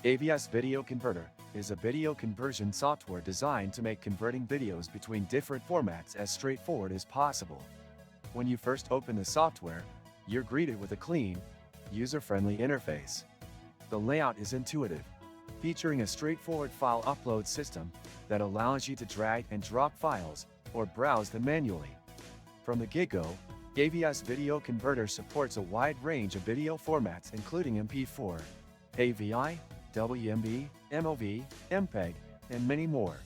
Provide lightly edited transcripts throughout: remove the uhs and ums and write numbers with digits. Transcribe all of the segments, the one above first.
AVS Video Converter is a video conversion software designed to make converting videos between different formats as straightforward as possible. When you first open the software, you're greeted with a clean, user-friendly interface. The layout is intuitive, featuring a straightforward file upload system that allows you to drag and drop files or browse them manually. From the get-go, AVS Video Converter supports a wide range of video formats including MP4, AVI, WMV, MOV, MPEG, and many more.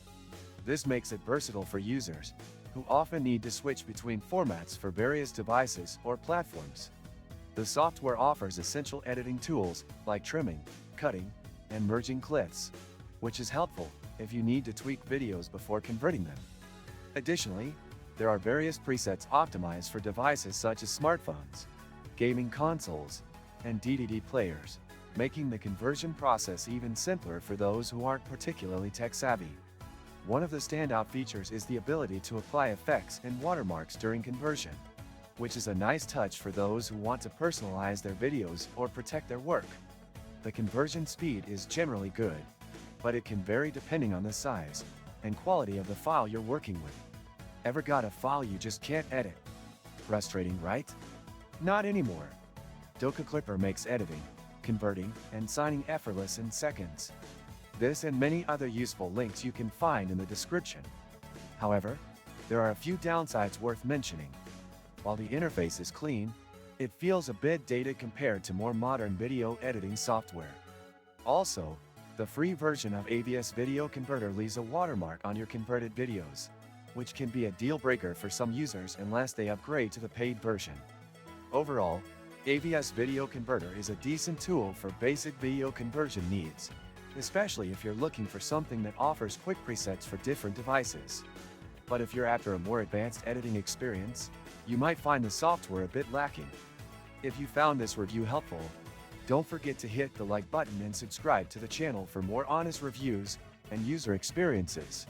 This makes it versatile for users who often need to switch between formats for various devices or platforms. The software offers essential editing tools like trimming, cutting, and merging clips, which is helpful if you need to tweak videos before converting them. Additionally, there are various presets optimized for devices such as smartphones, gaming consoles, and DVD players, making the conversion process even simpler for those who aren't particularly tech-savvy. One of the standout features is the ability to apply effects and watermarks during conversion, which is a nice touch for those who want to personalize their videos or protect their work. The conversion speed is generally good, but it can vary depending on the size and quality of the file you're working with. Ever got a file you just can't edit? Frustrating, right? Not anymore. Doka Clipper makes editing, converting, and signing effortless in seconds. This and many other useful links you can find in the description. However, there are a few downsides worth mentioning. While the interface is clean, it feels a bit dated compared to more modern video editing software. Also, the free version of AVS Video Converter leaves a watermark on your converted videos, which can be a deal breaker for some users unless they upgrade to the paid version. Overall, AVS Video Converter is a decent tool for basic video conversion needs, especially if you're looking for something that offers quick presets for different devices. But if you're after a more advanced editing experience, you might find the software a bit lacking. If you found this review helpful, don't forget to hit the like button and subscribe to the channel for more honest reviews and user experiences.